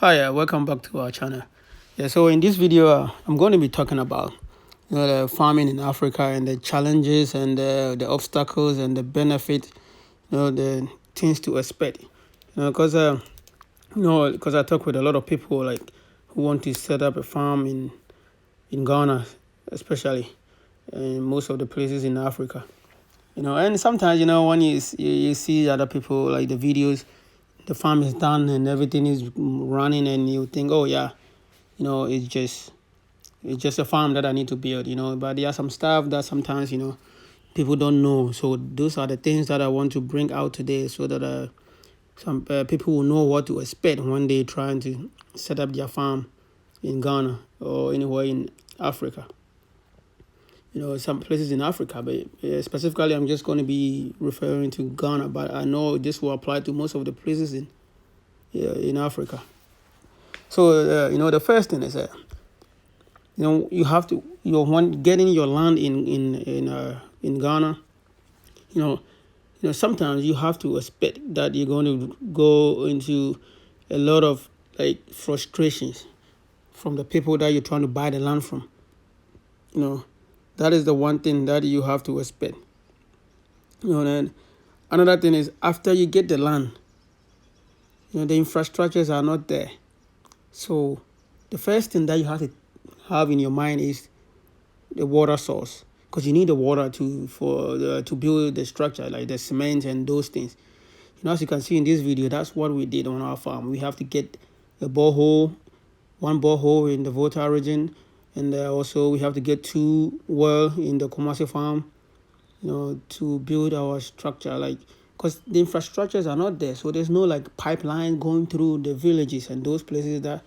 Hi, welcome back to our channel. So in this video, I'm going to be talking about the farming in Africa and the challenges and the obstacles and the benefit, the things to expect. Because because I talk with a lot of people like who want to set up a farm in Ghana, especially, and most of the places in Africa. And sometimes when you see other people like the videos, the farm is done and everything is running, and you think, oh yeah, it's just a farm that I need to build. But there are some stuff that sometimes people don't know. So those are the things that I want to bring out today, so that some people will know what to expect when they trying to set up their farm in Ghana or anywhere in Africa. Some places in Africa, but specifically, I'm just going to be referring to Ghana. But I know this will apply to most of the places in Africa. So the first thing is that you have to when getting your land in Ghana. Sometimes you have to expect that you're going to go into a lot of like frustrations from the people that you're trying to buy the land from. That is the one thing that you have to expect. And another thing is, after you get the land, the infrastructures are not there. So the first thing that you have to have in your mind is the water source, because you need the water to build the structure, like the cement and those things. As you can see in this video, that's what we did on our farm. We have to get a borehole, one borehole in the Volta region, and also we have to get 2 wells in the Kumasi farm, to build our structure, like, because the infrastructures are not there. So there's no like pipeline going through the villages and those places that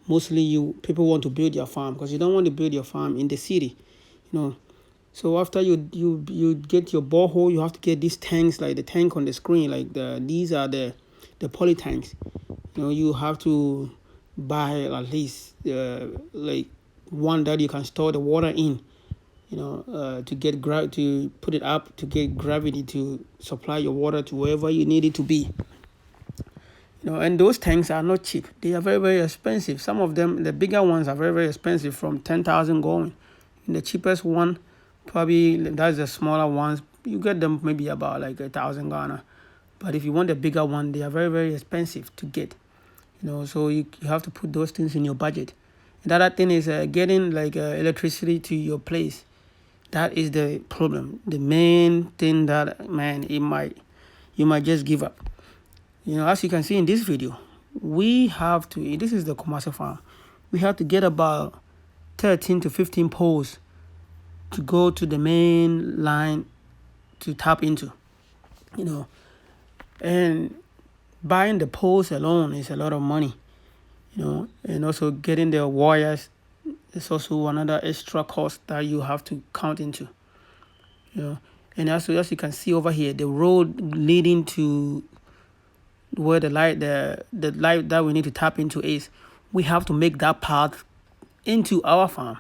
mostly people want to build your farm, because you don't want to build your farm in the city. So after you get your borehole, you have to get these tanks, like the tank on the screen, like these are the poly tanks. You have to buy at least like one that you can store the water in, to get to put it up, to get gravity to supply your water to wherever you need it to be. And those tanks are not cheap. They are very, very expensive. Some of them, the bigger ones, are very, very expensive, from 10,000 going. And the cheapest one, probably that's the smaller ones. You get them maybe about like 1,000 Ghana. But if you want the bigger one, they are very, very expensive to get. So you have to put those things in your budget. And the other thing is getting like electricity to your place. That is the problem. The main thing that, man, you might just give up. As you can see in this video, we have to, this is the Kumasi farm. We have to get about 13 to 15 poles to go to the main line to tap into. And buying the poles alone is a lot of money. And also getting the wires is also another extra cost that you have to count into. And also, as you can see over here, the road leading to where the light that we need to tap into is, we have to make that path into our farm,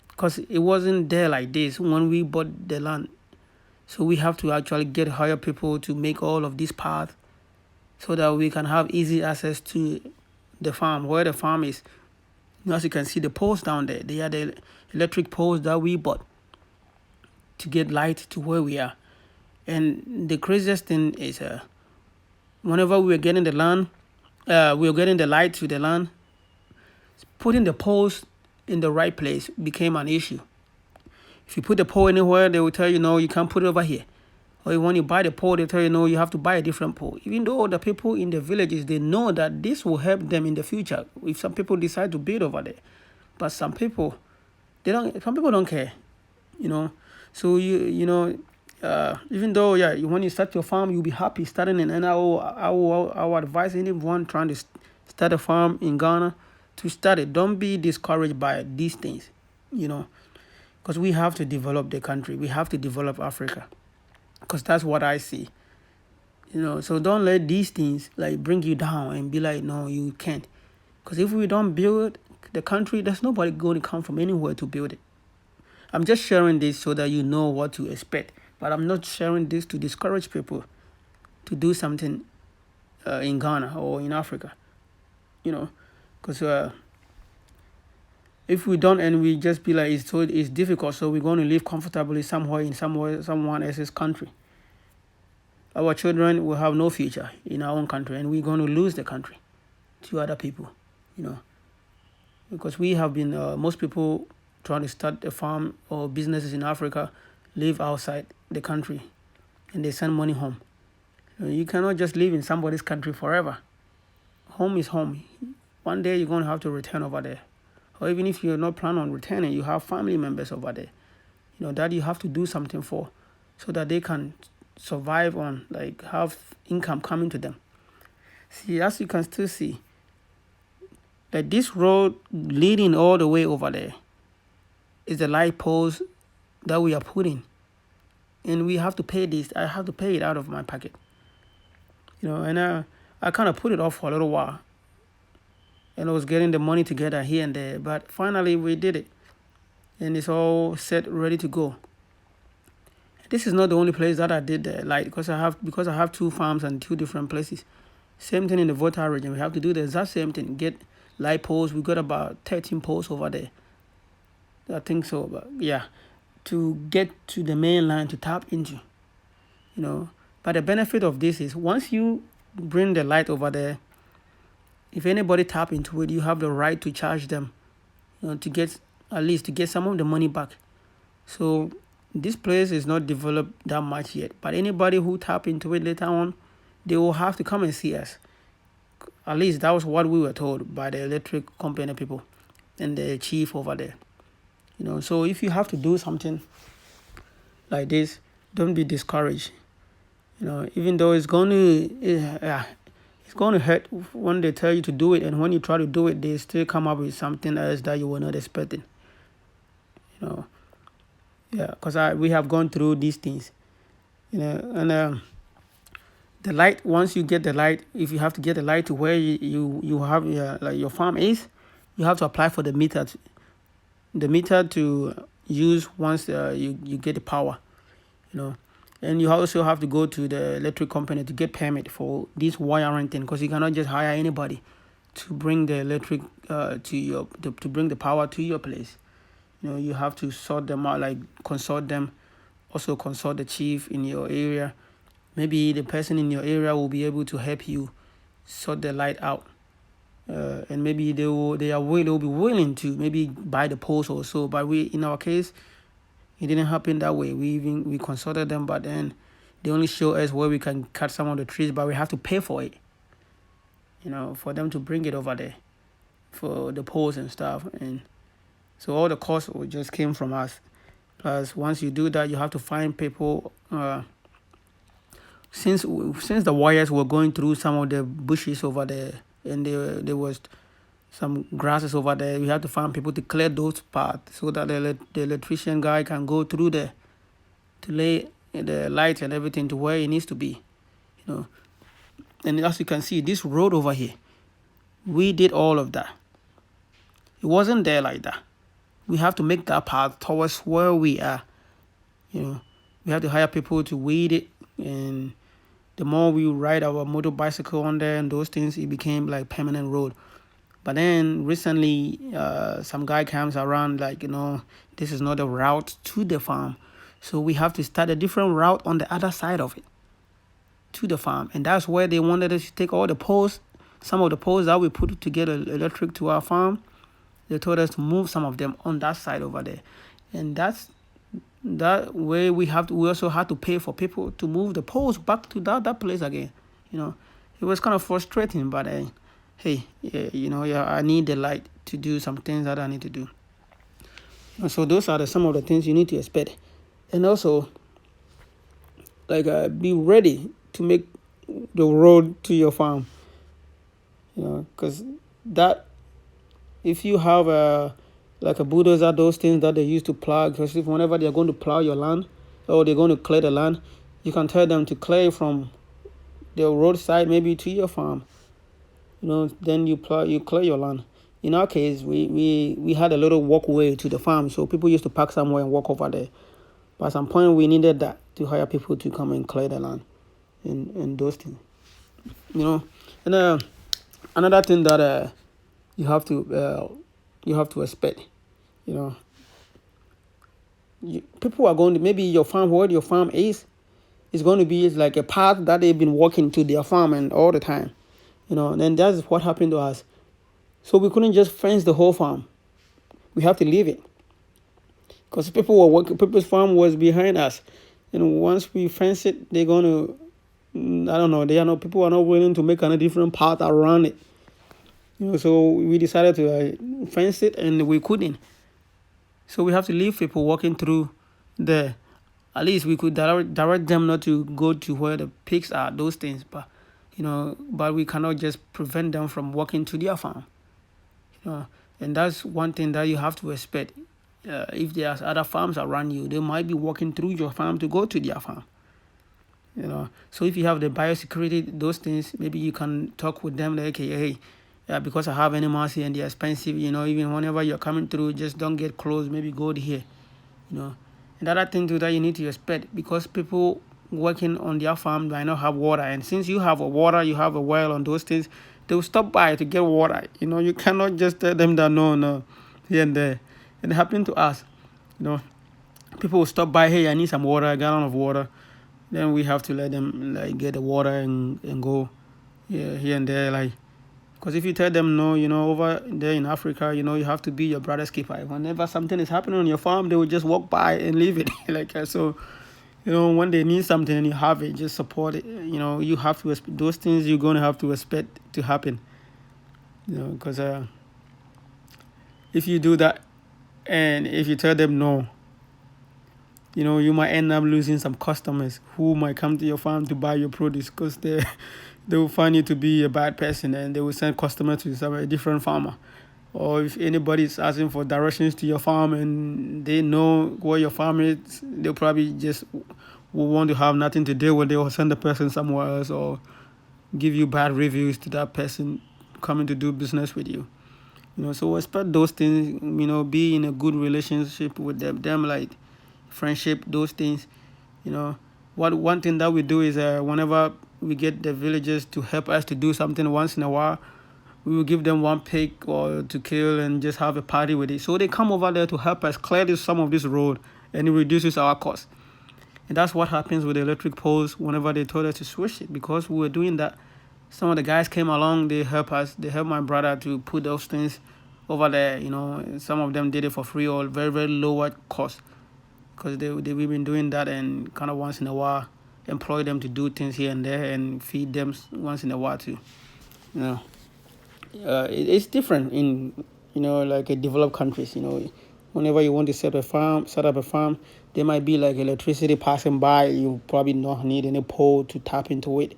because it wasn't there like this when we bought the land. So we have to actually hire people to make all of this path, so that we can have easy access to the farm, where the farm is. As you can see, the poles down there, they are the electric poles that we bought to get light to where we are. And the craziest thing is, whenever we were getting the land, we were getting the light to the land, putting the poles in the right place became an issue. If you put the pole anywhere, they will tell you, no, you can't put it over here. Or when you buy the pole, they tell you, no, you have to buy a different pole. Even though the people in the villages, they know that this will help them in the future if some people decide to build over there. But some people don't care, So even though, when you start your farm, you'll be happy starting in. And I will advise anyone trying to start a farm in Ghana to start it. Don't be discouraged by these things, because we have to develop the country. We have to develop Africa, because that's what I see. So don't let these things like bring you down and be like, no, you can't. Because if we don't build the country, there's nobody going to come from anywhere to build it. I'm just sharing this so that you know what to expect. But I'm not sharing this to discourage people to do something in Ghana or in Africa. because if we don't and we just be like it's difficult, so we're going to live comfortably somewhere in someone else's country. Our children will have no future in our own country, and we're going to lose the country to other people, because we have been most people trying to start a farm or businesses in Africa live outside the country, and they send money home. You cannot just live in somebody's country forever. Home is home. One day you're going to have to return over there, or even if you're not planning on returning, you have family members over there, that you have to do something for, so that they can survive on, like, have income coming to them. See, as you can still see, that this road leading all the way over there is the light poles that we are putting, and we have to pay this. I have to pay it out of my pocket, and I kind of put it off for a little while, and I was getting the money together here and there, but finally we did it, and it's all set, ready to go. This is not the only place that I did the light, because I have 2 farms and 2 different places. Same thing in the Volta region. We have to do the exact same thing. Get light poles. We got about 13 poles over there. I think so, but yeah, to get to the main line to tap into, But the benefit of this is once you bring the light over there, if anybody tap into it, you have the right to charge them, to get some of the money back. So this place is not developed that much yet, but anybody who tap into it later on, they will have to come and see us. At least that was what we were told by the electric company people and the chief over there. So if you have to do something like this, don't be discouraged. Even though it's going to hurt when they tell you to do it, and when you try to do it, they still come up with something else that you were not expecting. Yeah, because we have gone through these things, and the light. Once you get the light, if you have to get the light to where you have your farm is, you have to apply for the meter. The meter to use once you get the power, and you also have to go to the electric company to get permit for this wiring thing, because you cannot just hire anybody to bring the electric to bring the power to your place. You have to sort them out, like consult them, also consult the chief in your area. Maybe the person in your area will be able to help you sort the light out, and maybe they will be willing to maybe buy the poles or so. But in our case, it didn't happen that way. We consulted them, but then they only show us where we can cut some of the trees, but we have to pay for it, for them to bring it over there, for the poles and stuff. And so all the costs just came from us. Plus, once you do that, you have to find people. Since the wires were going through some of the bushes over there, and there was some grasses over there, we had to find people to clear those parts, so that the electrician guy can go through there to lay the lights and everything to where it needs to be. And as you can see, this road over here, we did all of that. It wasn't there like that. We have to make that path towards where we are. We have to hire people to weed it, and the more we ride our motorbicycle on there and those things, it became like permanent road. But then recently, some guy comes around like, this is not a route to the farm, so we have to start a different route on the other side of it to the farm. And that's where they wanted us to take all the poles, some of the poles that we put to get electric to our farm. They told us to move some of them on that side over there, and that way we also had to pay for people to move the poles back to that place again. It was kind of frustrating, but hey, I need the light to do some things that I need to do. So those are some of the things you need to expect, and also be ready to make the road to your farm. Because that. If you have a bulldozer, those things that they use to plow, because whenever they're going to plow your land or they're going to clear the land, you can tell them to clear from the roadside maybe to your farm. Then you clear your land. In our case, we had a little walkway to the farm, so people used to park somewhere and walk over there. But at some point, we needed that to hire people to come and clear the land and those things. And another thing that you have to respect. You know, people are going to, maybe your farm, where your farm is going to be, is like a path that they've been walking to their farm and all the time. And then that's what happened to us. So we couldn't just fence the whole farm. We have to leave it because people were working. People's farm was behind us, and once we fence it, they're gonna. I don't know. They are not. People are not willing to make a different path around it. So we decided to fence it, and we couldn't. So we have to leave people walking through there. At least we could direct them not to go to where the pigs are, those things. But we cannot just prevent them from walking to their farm. And that's one thing that you have to respect. If there's other farms around you, they might be walking through your farm to go to their farm. So if you have the biosecurity, those things, maybe you can talk with them like, okay, hey, because I have animals here and they're expensive, even whenever you're coming through, just don't get close, maybe go here. And the other thing too that you need to respect, because people working on their farm might not have water, and since you have a water, you have a well on those things, they will stop by to get water. You cannot just tell them that no, here and there. It happened to us. People will stop by, hey, I need some water, a gallon of water. Then we have to let them get the water and go here and there, because if you tell them no, over there in Africa, you have to be your brother's keeper. Whenever something is happening on your farm, they will just walk by and leave it. So, when they need something and you have it, just support it. You have to respect those things. You're going to have to expect to happen. Because if you do that, and if you tell them no, you might end up losing some customers who might come to your farm to buy your produce, because they will find you to be a bad person, and they will send customers to a different farmer. Or if anybody is asking for directions to your farm and they know where your farm is, they'll probably just will want to have nothing to do with it. They will send the person somewhere else or give you bad reviews to that person coming to do business with you. So respect those things. Be in a good relationship with them, like friendship, those things. One thing that we do is whenever we get the villagers to help us to do something once in a while, we will give them one pig or to kill and just have a party with it. So they come over there to help us clear some of this road, and it reduces our cost. And that's what happens with the electric poles whenever they told us to switch it, because we were doing that. Some of the guys came along, they help us. They helped my brother to put those things over there. Some of them did it for free or very, very lower cost, because we've been doing that, and kind of once in a while employ them to do things here and there and feed them once in a while too. It's different in developed countries. Whenever you want to set up a farm, there might be like electricity passing by. You probably not need any pole to tap into it.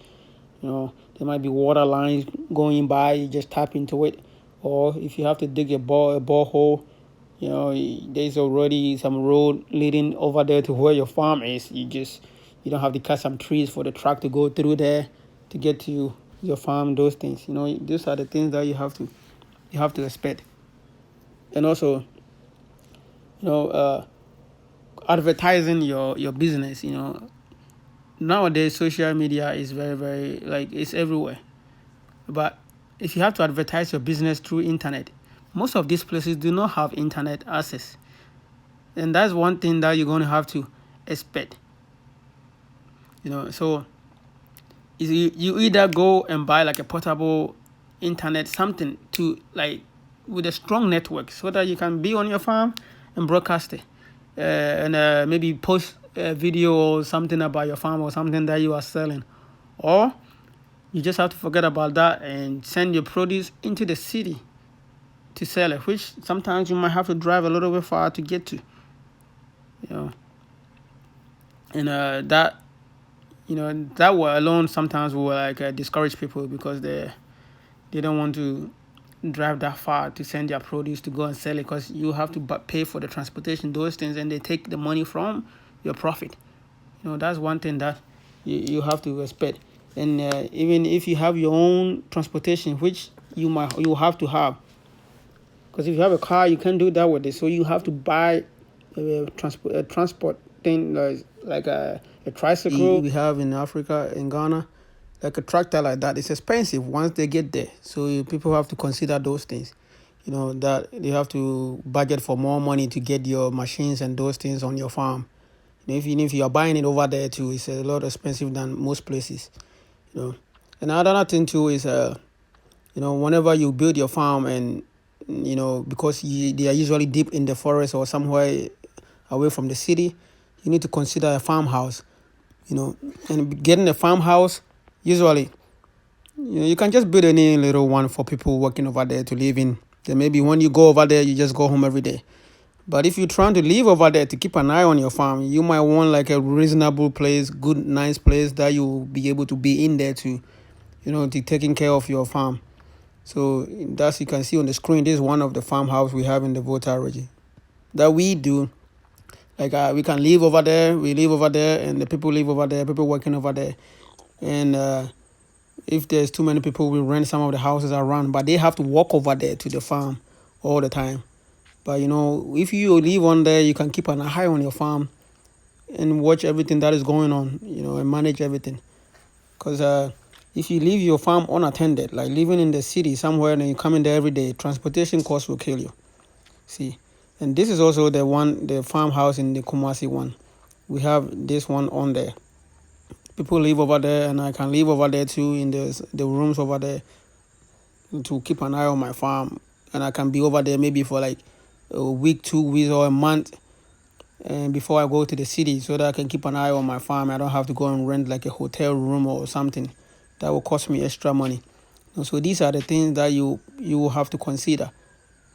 There might be water lines going by. You just tap into it. Or if you have to dig a borehole, there's already some road leading over there to where your farm is. You don't have to cut some trees for the truck to go through there to get to your farm. Those things, these are the things that you have to respect. And also, advertising your business. Nowadays social media is very, very, it's everywhere. But if you have to advertise your business through internet, most of these places do not have internet access. And that's one thing that you're going to have to expect. So you either go and buy like a portable internet, something to with a strong network, so that you can be on your farm and broadcast it, and maybe post a video or something about your farm or something that you are selling. Or you just have to forget about that and send your produce into the city to sell it, which sometimes you might have to drive a little bit far to get to. And that will alone sometimes will discourage people, because they don't want to drive that far to send their produce to go and sell it, because you have to pay for the transportation, those things, and they take the money from your profit. That's one thing that you have to respect. And even if you have your own transportation, which you have to have, because if you have a car, you can't do that with it. So you have to buy a transport thing, like a tricycle we have in Africa, in Ghana, like a tractor like that. It's expensive once they get there. So people have to consider those things. that you have to budget for more money to get your machines and those things on your farm. If you are buying it over there too, it's a lot expensive than most places. You know, and another thing too is whenever you build your farm, and because they are usually deep in the forest or somewhere away from the city, you need to consider a farmhouse. And getting a farmhouse, usually you can just build any little one for people working over there to live in. Then maybe when you go over there, you just go home every day. But if you're trying to live over there to keep an eye on your farm, you might want like a reasonable place, good, nice place that you'll be able to be in there to taking care of your farm. So that's, you can see on the screen, this is one of the farmhouse we have in the Volta region that we do. Like we can live over there, we live over there, and the people live over there, people working over there. And if there's too many people, we rent some of the houses around, but they have to walk over there to the farm all the time. But if you live on there, you can keep an eye on your farm and watch everything that is going on, and manage everything. Because if you leave your farm unattended, like living in the city somewhere and you come in there every day, transportation costs will kill you. See, and this is also the farmhouse in the Kumasi one. We have this one on there. People live over there, and I can live over there too in the rooms over there to keep an eye on my farm. And I can be over there maybe for like a week, 2 weeks, or a month, and before I go to the city, so that I can keep an eye on my farm. I don't have to go and rent like a hotel room or something that will cost me extra money. So these are the things that you will have to consider.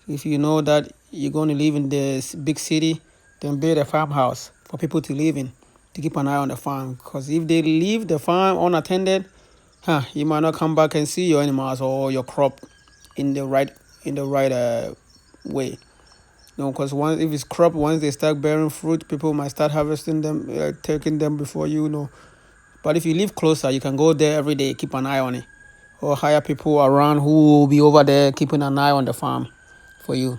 If you know that you're going to live in this big city, then build a farmhouse for people to live in, to keep an eye on the farm. Because if they leave the farm unattended, you might not come back and see your animals or your crop in the right way. Because if it's crop, once they start bearing fruit, people might start harvesting them, taking them before you know. But if you live closer, you can go there every day, keep an eye on it, or hire people around who will be over there keeping an eye on the farm for you.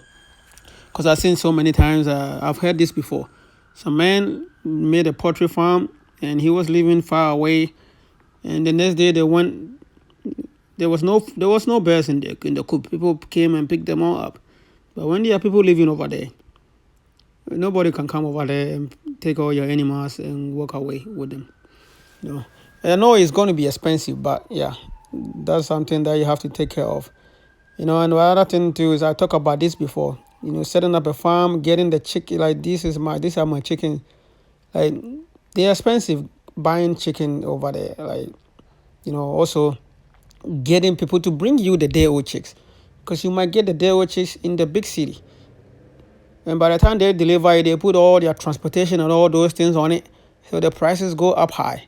Because I've seen so many times, I've heard this before. Some man made a poultry farm, and he was living far away, and the next day they went. There was no bears in the coop. People came and picked them all up. But when there are people living over there, nobody can come over there and take all your animals and walk away with them. I know it's going to be expensive, but yeah, that's something that you have to take care of. And the other thing too is, I talked about this before. Setting up a farm, getting the chicken. Like these are my chicken. Like they're expensive buying chicken over there. Like also getting people to bring you the day-old chicks, because you might get the day-old chicks in the big city, and by the time they deliver it, they put all their transportation and all those things on it, so the prices go up high.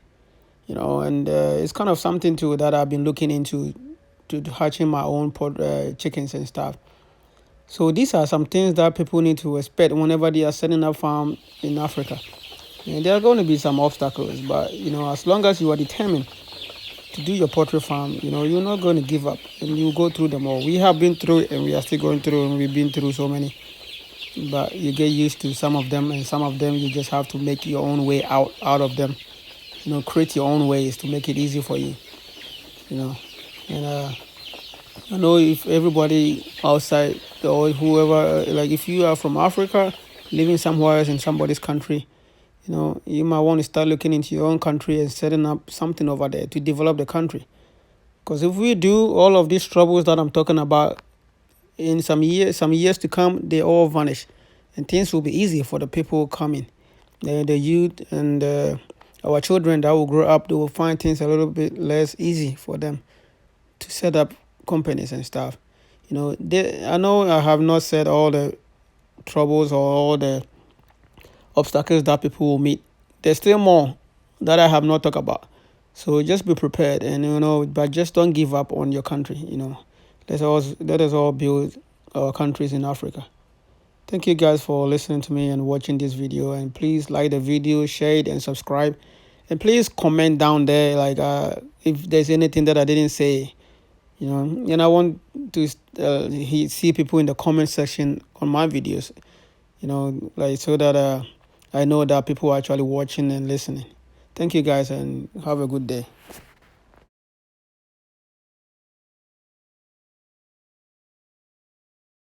And it's kind of something too that I've been looking into, to hatching my own chickens and stuff. So these are some things that people need to expect whenever they are setting up farm in Africa. And there are going to be some obstacles, but as long as you are determined to do your poultry farm, you're not going to give up, and you go through them all. We have been through it, and we are still going through, and we've been through so many. But you get used to some of them, and some of them you just have to make your own way out of them. Create your own ways to make it easy for you. And I know if everybody outside, or whoever, like if you are from Africa, living somewhere else in somebody's country, you might want to start looking into your own country and setting up something over there to develop the country. Because if we do, all of these troubles that I'm talking about, in some years to come, they all vanish, and things will be easy for the people coming, the youth and our children that will grow up. They will find things a little bit less easy for them to set up companies and stuff. I know I have not said all the troubles or all the obstacles that people will meet. There's still more that I have not talked about. So just be prepared, and but just don't give up on your country. Let us all build our countries in Africa. Thank you guys for listening to me and watching this video, and please like the video, share it, and subscribe, and please comment down there like if there's anything that I didn't say. And I want to see people in the comment section on my videos, like so that I know that people are actually watching and listening. Thank you guys, and have a good day.